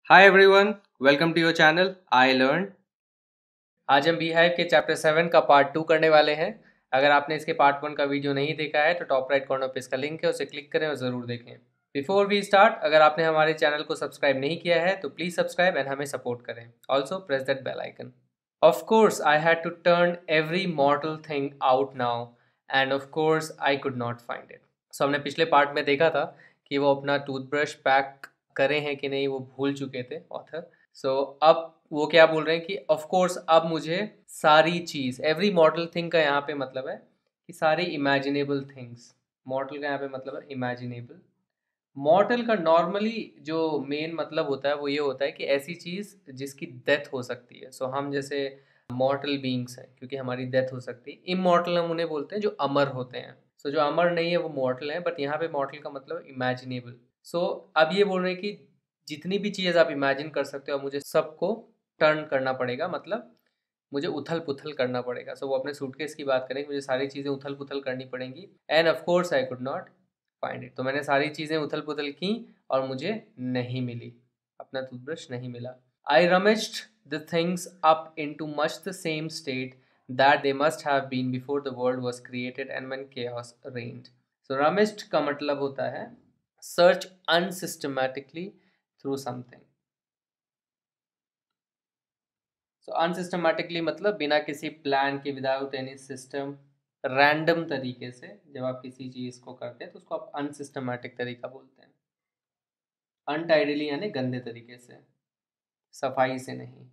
Hi everyone, welcome to your channel I learn. आज हम beehive के चैप्टर 7 का पार्ट 2 करने वाले हैं। अगर आपने इसके पार्ट 1 का वीडियो नहीं देखा है तो टॉप राइट कॉर्नर पे इसका लिंक है, उसे क्लिक करें और ज़रूर देखें। बिफोर वी स्टार्ट, अगर आपने हमारे चैनल को सब्सक्राइब नहीं किया है तो प्लीज़ सब्सक्राइब एंड हमें सपोर्ट करें। Also press that bell icon. Of course I had to turn every mortal thing out now and of course I could not find it. So हमने पिछले part में देखा था कि वो अपना टूथब्रश पैक करे हैं कि नहीं वो भूल चुके थे ऑथर। सो अब वो क्या बोल रहे हैं कि ऑफ कोर्स अब मुझे सारी चीज़, एवरी मॉडल थिंग का यहाँ पे मतलब है कि सारी इमेजिनेबल थिंग्स। मॉडल का यहाँ पे मतलब है इमेजिनेबल। मॉडल का नॉर्मली जो मेन मतलब होता है वो ये होता है कि ऐसी चीज़ जिसकी डेथ हो सकती है। सो हम जैसे मॉर्टल बींग्स हैं क्योंकि हमारी डेथ हो सकती है। इमॉर्टल हम उन्हें बोलते हैं जो अमर होते हैं। सो जो अमर नहीं है वो मॉर्टल है, बट यहाँ पे मॉर्टल का मतलब इमेजिनेबल। सो अब ये बोल रहे हैं कि जितनी भी चीज़ आप इमेजिन कर सकते हो मुझे सबको टर्न करना पड़ेगा, मतलब मुझे उथल पुथल करना पड़ेगा। सो वो अपने सूटकेस की बात करें, मुझे सारी चीज़ें उथल पुथल करनी पड़ेंगी। And of course I could not find it. तो मैंने सारी चीज़ें उथल पुथल की और मुझे नहीं मिली, अपना टूथब्रश नहीं मिला। I rummaged the things up into much the same state that they must have been before the world was created and when chaos reigned। So rummaged का मतलब होता है search unsystematically through something. So unsystematically मतलब बिना किसी plan के, without any system, random तरीके से जब आप किसी चीज़ को करते हैं तो उसको आप अनसिस्टमेटिक तरीका बोलते हैं। अनटाइडली यानी गंदे तरीके से, सफाई से नहीं।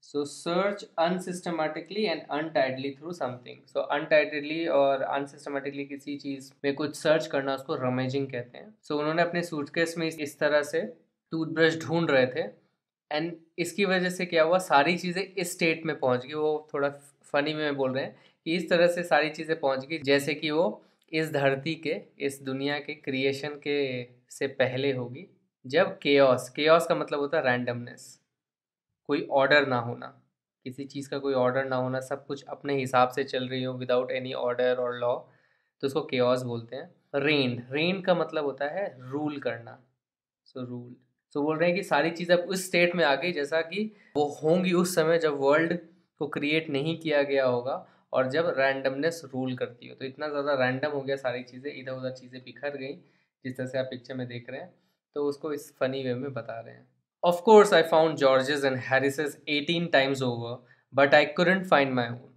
So search unsystematically and untidily through something. So untidily और अनसिस्टमेटिकली किसी चीज़ में कुछ सर्च करना उसको रमेजिंग कहते हैं। सो उन्होंने अपने सूटकेस में इस तरह से टूथब्रश ढूंढ रहे थे एंड इसकी वजह से क्या हुआ, सारी चीज़ें इस स्टेट में पहुंच गई। वो थोड़ा फनी में बोल रहे हैं कि इस तरह से सारी चीज़ें पहुंच गई जैसे कि वो इस धरती के, इस दुनिया के क्रिएशन के से पहले होगी, जब केओस, केओस का मतलब होता है रैंडमनेस, कोई ऑर्डर ना होना, किसी चीज़ का कोई ऑर्डर ना होना, सब कुछ अपने हिसाब से चल रही हो विदाउट एनी ऑर्डर और लॉ, तो उसको केओस बोलते हैं। रेन, रेन का मतलब होता है रूल करना। सो रूल, सो बोल रहे हैं कि सारी चीज़ अब उस स्टेट में आ गई जैसा कि वो होंगी उस समय जब वर्ल्ड को क्रिएट नहीं किया गया होगा और जब रैंडमनेस रूल करती हो। तो इतना ज़्यादा रैंडम हो गया, सारी चीज़ें इधर उधर चीज़ें बिखर गई जिस तरह से आप पिक्चर में देख रहे हैं। तो उसको इस फनी वे में बता रहे हैं। Of course I found George's and Harris's 18 times over but I couldn't find my own.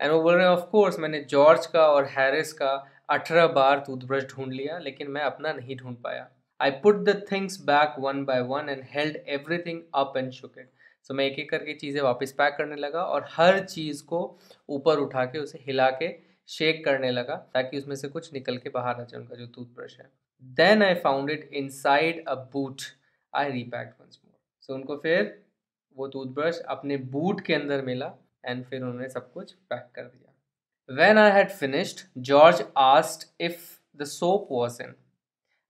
And वो बोल रहे हैं ऑफ कोर्स मैंने जॉर्ज का और हैरिस का 18 बार टूथब्रश ढूंढ लिया लेकिन मैं अपना नहीं ढूंढ पाया। I put the things back one by one and held everything up and shook it। So मैं एक एक करके चीज़ें वापस पैक करने लगा और हर चीज़ को ऊपर उठा के उसे हिला के शेक करने लगा ताकि उसमें से कुछ निकल के बाहर आ जाए, उनका जो टूथब्रश है। Then I found it inside a boot। I repacked once more। So उनको फिर वो टूथब्रश अपने बूट के अंदर मिला एंड फिर उन्होंने सब कुछ पैक कर दिया। When I had finished, George asked if the soap was in।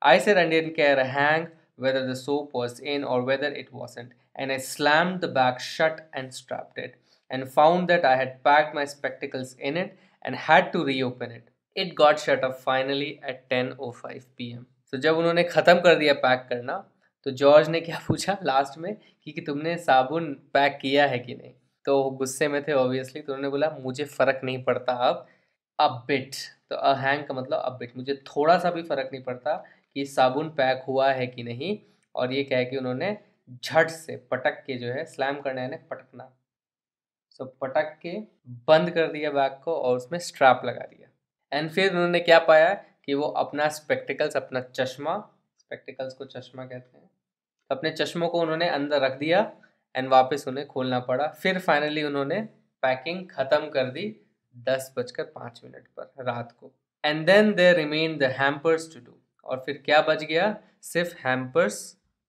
I said I didn't care a hang whether the soap was in or whether it wasn't, and I slammed the bag shut and strapped it, and found that I had packed my spectacles in it and had to reopen it. It got shut up finally at 10:05 p.m. So जब उन्होंने ख़त्म कर दिया pack करना तो George ने क्या पूछा लास्ट में कि तुमने साबुन पैक किया है कि नहीं। तो गुस्से में थे ऑब्वियसली, तो उन्होंने बोला मुझे फ़र्क नहीं पड़ता अब, अ बिट। तो अ हैंग का मतलब अ बिट, मुझे थोड़ा सा भी फ़र्क नहीं पड़ता कि साबुन पैक हुआ है कि नहीं। और ये कह के उन्होंने झट से पटक के, जो है स्लैम करना यानी पटकना, सो पटक के बंद कर दिया बैग को और उसमें स्ट्रैप लगा दिया। एंड फिर उन्होंने क्या पाया कि वो अपना स्पेक्टिकल्स, अपना चश्मा, स्पेक्टिकल्स को चश्मा कहते हैं, अपने चश्मों को उन्होंने अंदर रख दिया एंड वापस उन्हें खोलना पड़ा। फिर फाइनली उन्होंने पैकिंग ख़त्म कर दी 10:05 पर रात को। And then there remain the hampers to do. और फिर क्या बच गया, सिर्फ हैम्पर्स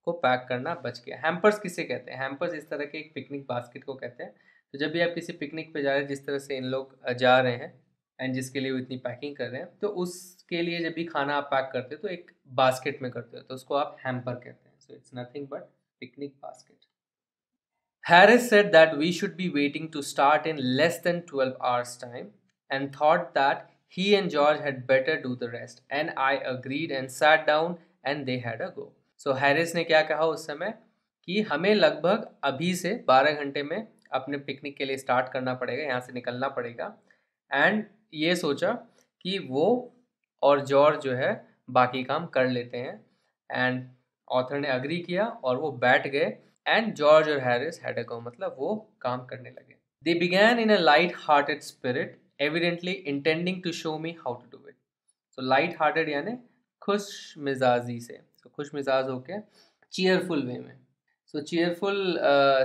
को पैक करना बच गया। हैम्पर्स किसे कहते हैं, हैम्पर्स इस तरह के एक पिकनिक बास्केट को कहते हैं। तो जब भी आप किसी पिकनिक पे जा रहे हैं, जिस तरह से इन लोग जा रहे हैं एंड जिसके लिए वो इतनी पैकिंग कर रहे हैं, तो उसके लिए जब भी खाना आप पैक करते हो तो एक बास्केट में करते हो, तो उसको आप हैम्पर कहते हैं। So it's nothing but picnic basket. Harris said that we should be waiting to start in less than 12 hours time and thought that he and George had better do the rest, and I agreed and sat down and they had a go। So Harris ने क्या कहा उस समय कि हमें लगभग अभी से 12 घंटे में अपने पिकनिक के लिए स्टार्ट करना पड़ेगा, यहाँ से निकलना पड़ेगा। एंड ये सोचा कि वो और जॉर्ज जो है बाकी काम कर लेते हैं। एंड ऑथर ने अग्री किया और वो बैठ गए। एंड जॉर्ज और हैरिस हैड अ गो, मतलब वो काम करने लगे। They began in a light hearted spirit, evidently intending to show me how to do it. तो लाइट हार्टेड यानी खुश मिजाजी से, तो खुश मिजाज होके चीयरफुल वे में। सो चीयरफुल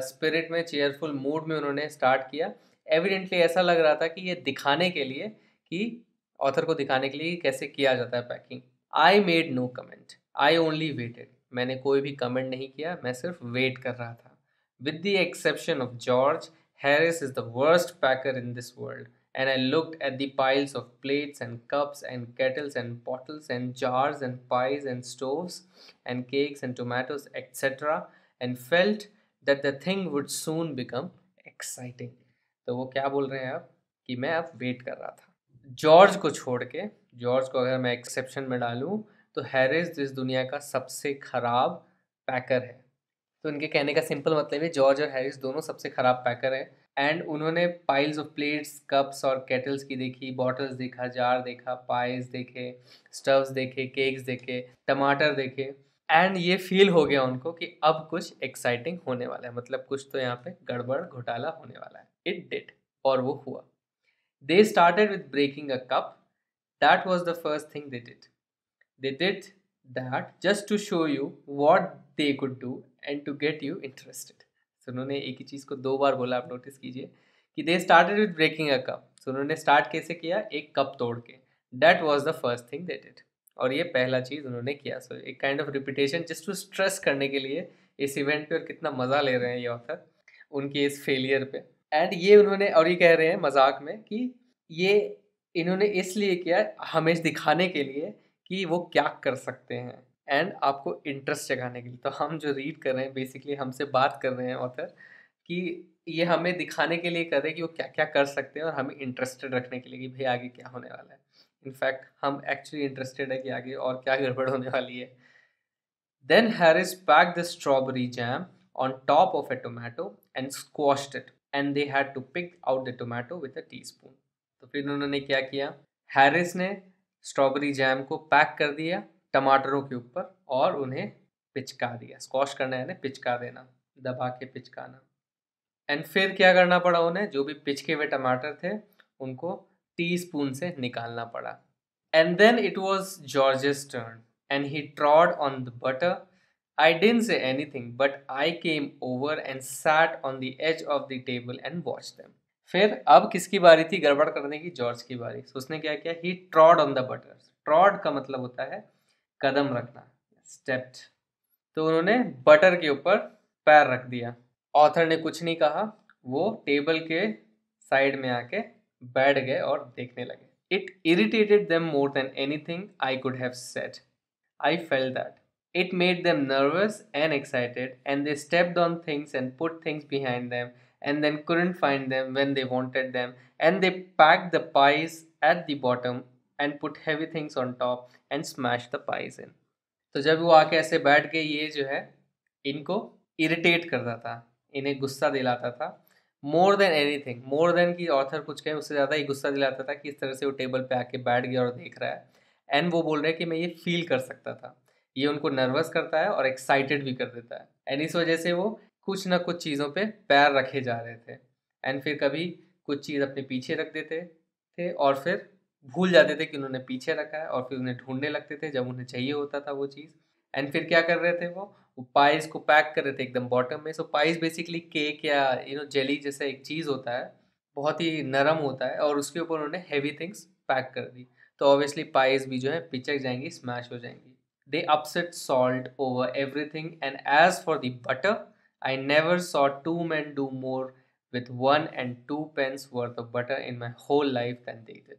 स्पिरिट में, चीयरफुल मूड में उन्होंने स्टार्ट किया। एविडेंटली ऐसा लग रहा था कि ये दिखाने के लिए, कि ऑथर को दिखाने के लिए कैसे किया जाता है packing. I made no comment, I only waited. मैंने कोई भी कमेंट नहीं किया, मैं सिर्फ वेट कर रहा था। With the exception of George, Harris is the worst packer in this world. And I looked at the piles of plates and cups and kettles and bottles and jars and pies and stoves and cakes and tomatoes, etc., and felt that the thing would soon become exciting. तो वो क्या बोल रहे हैं अब, कि मैं अब वेट कर रहा था। जॉर्ज को छोड़ के, जॉर्ज को अगर मैं एक्सेप्शन में डालूं, तो हैरिस इस दुनिया का सबसे खराब पैकर है। तो इनके कहने का सिंपल मतलब है जॉर्ज और हैरिस दोनों सबसे खराब पैकर है। एंड उन्होंने पाइल्स ऑफ प्लेट्स, कप्स और केटल्स की देखी, बॉटल्स देखा, जार देखा, पाइज देखे, स्टव्स देखे, केक्स देखे, टमाटर देखे। एंड ये फील हो गया उनको कि अब कुछ एक्साइटिंग होने वाला है, मतलब कुछ तो यहाँ पे गड़बड़ घोटाला होने वाला है। इट डिड, और वो हुआ। They started with breaking a cup. That was the first thing they did. They did that just to show you what they could do and to get you interested. So उन्होंने एक ही चीज़ को 2 बार बोला, आप notice कीजिए कि they started with breaking a cup. So उन्होंने start कैसे किया, एक कप तोड़ के। That was the first thing they did. और ये पहला चीज़ उन्होंने किया। सो एक kind of repetition just to stress करने के लिए इस इवेंट पे, और कितना मज़ा ले रहे हैं ये ऑथर उनके इस फेलियर पे। एंड ये उन्होंने, और ये कह रहे हैं मजाक में कि ये इन्होंने इसलिए किया हमें दिखाने के लिए कि वो क्या कर सकते हैं, एंड आपको इंटरेस्ट जगाने के लिए। तो हम जो रीड कर रहे हैं, बेसिकली हमसे बात कर रहे हैं ऑथर, कि ये हमें दिखाने के लिए कर रहे हैं कि वो क्या क्या कर सकते हैं, और हमें इंटरेस्टेड रखने के लिए कि भाई आगे क्या होने वाला है। इनफैक्ट हम एक्चुअली इंटरेस्टेड है कि आगे और क्या गड़बड़ होने वाली है। Then Harris packed the strawberry jam on top of a tomato and squashed it, and they had to pick out the tomato with a teaspoon. तो फिर उन्होंने क्या किया, हैरिस ने स्ट्रॉबेरी जैम को पैक कर दिया टमाटरों के ऊपर और उन्हें पिचका दिया। स्क्वॉश करना है ना, पिचका देना, दबा के पिचकाना। एंड फिर क्या करना पड़ा उन्हें, जो भी पिचके हुए टमाटर थे उनको टीस्पून से निकालना पड़ा। And then it was George's turn and he trod on the butter. I didn't say anything, but I came over and sat on the edge of the table and watched them. फिर अब किसकी बारी थी गड़बड़ करने की, George की बारी। तो उसने क्या किया, he trod on the butter. ट्रॉड का मतलब होता है कदम रखना, stepped। तो उन्होंने बटर के ऊपर पैर रख दिया। ऑथर ने कुछ नहीं कहा, वो टेबल के साइड में आके बैठ गए और देखने लगे। It irritated them more than anything I could have said. I felt that. It made them nervous and excited, and they stepped on things and put things behind them, and then couldn't find them when they wanted them, and they packed the pies at the bottom and put heavy things on top and smashed the pies in. तो जब वो आके ऐसे बैठ के, ये जो है इनको इरिटेट करता था, इन्हें गुस्सा दिलाता था। More than anything, more than कि ऑथर कुछ कहे, उससे ज़्यादा ही गुस्सा दिलाता था कि इस तरह से वो टेबल पे आके बैठ गया और देख रहा है। एंड वो बोल रहे हैं कि मैं ये फील कर सकता था। ये उनको नर्वस करता है और एक्साइटेड भी कर देता है। एंड इस वजह से वो कुछ ना कुछ चीज़ों पे पैर रखे जा रहे थे। एंड फिर कभी कुछ चीज़ अपने पीछे रख देते थे और फिर भूल जाते थे कि उन्होंने पीछे रखा है, और फिर उन्हें ढूंढने लगते थे जब उन्हें चाहिए होता था वो चीज़। एंड फिर क्या कर रहे थे, वो पाइस को पैक कर रहे थे एकदम बॉटम में। सो पाइस बेसिकली केक या जेली जैसा एक चीज़ होता है, बहुत ही नरम होता है, और उसके ऊपर उन्होंने हैवी थिंग्स पैक कर दी। तो ऑब्वियसली पाइस भी जो है पिचक जाएंगी, स्मैश हो जाएंगी। They upset salt over everything, and as for the butter, I never saw two men do more with 1 and 2 pence worth of butter in my whole life than they did.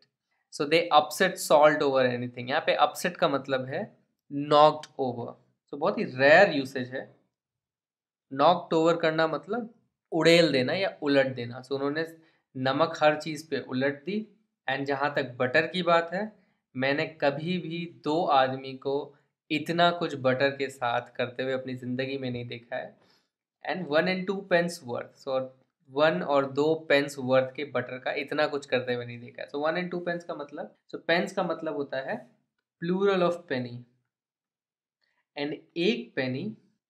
So they upset salt over anything. यहाँ पे upset का मतलब है knocked over. So बहुत ही rare usage है। knocked over करना मतलब उड़ेल देना या उलट देना। So उन्होंने नमक हर चीज़ पे उलट दी। एंड जहाँ तक बटर की बात है, मैंने कभी भी 2 आदमी को इतना कुछ बटर के साथ करते हुए अपनी ज़िंदगी में नहीं देखा है। And 1 and 2 pence worth. So 1 और 2 pence वर्थ के बटर का इतना कुछ करते हुए नहीं देखा। सो 1 and 2 pence का मतलब, सो पेंस का मतलब होता है प्लूरल ऑफ पेनी, एंड एक पेनी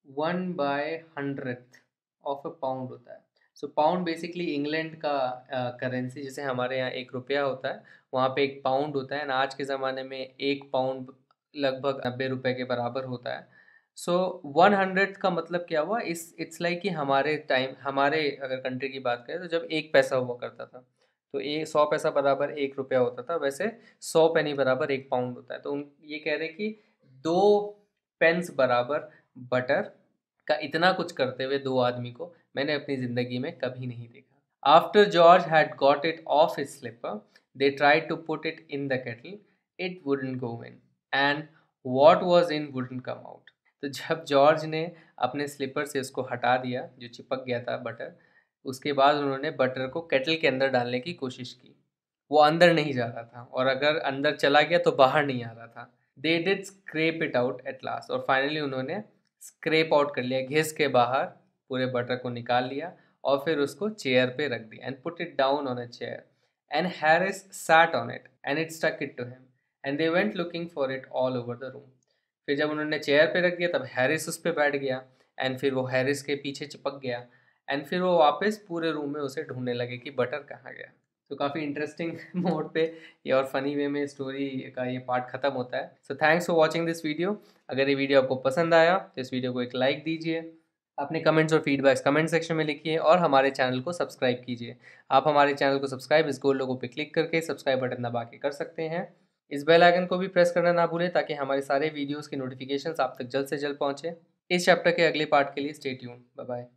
1/100th ऑफ अ पाउंड होता है। सो पाउंड बेसिकली इंग्लैंड का करेंसी, जैसे हमारे यहाँ 1 रुपया होता है, वहाँ पे 1 पाउंड होता है, एंड आज के ज़माने में 1 पाउंड लगभग 90 रुपए के बराबर होता है। सो 100th का मतलब क्या हुआ, इट्स लाइक कि हमारे टाइम, हमारे अगर कंट्री की बात करें तो जब 1 पैसा हुआ करता था तो 100 पैसा बराबर 1 रुपया होता था, वैसे 100 पेनी बराबर 1 पाउंड होता है। तो उन ये कह रहे कि 2 पेंस बराबर बटर का इतना कुछ करते हुए 2 आदमी को मैंने अपनी ज़िंदगी में कभी नहीं देखा। After George had got it off his slipper, they tried to put it in the kettle, it wouldn't go in, and what was in wouldn't come out. तो जब जॉर्ज ने अपने स्लीपर से उसको हटा दिया, जो चिपक गया था बटर, उसके बाद उन्होंने बटर को केटल के अंदर डालने की कोशिश की, वो अंदर नहीं जा रहा था, और अगर अंदर चला गया तो बाहर नहीं आ रहा था। They did scrape it out at last, और फाइनली उन्होंने स्क्रेप आउट कर लिया, घिस के बाहर पूरे बटर को निकाल लिया, और फिर उसको चेयर पे रख दिया, and put it down on a chair, and Harris sat on it and it stuck it to him, and they went looking for it all over the room. फिर जब उन्होंने चेयर पे रख दिया तब हैरिस उस पर बैठ गया, एंड फिर वो हैरिस के पीछे चिपक गया, एंड फिर वो वापस पूरे रूम में उसे ढूंढने लगे कि बटर कहाँ गया। तो काफ़ी इंटरेस्टिंग मोड पे ये और फनी वे में स्टोरी का ये पार्ट ख़त्म होता है। So thanks for watching this video. अगर ये वीडियो आपको पसंद आया तो इस वीडियो को एक लाइक दीजिए, अपने कमेंट्स और फीडबैक्स कमेंट सेक्शन में लिखिए, और हमारे चैनल को सब्सक्राइब कीजिए। आप हमारे चैनल को सब्सक्राइब इस गोल लोगो पे क्लिक करके सब्सक्राइब बटन दबा के कर सकते हैं। इस बेल आइकन को भी प्रेस करना ना भूलें ताकि हमारे सारे वीडियोस की नोटिफिकेशंस आप तक जल्द से जल्द पहुंचे। इस चैप्टर के अगले पार्ट के लिए स्टे ट्यून्ड। Bye bye.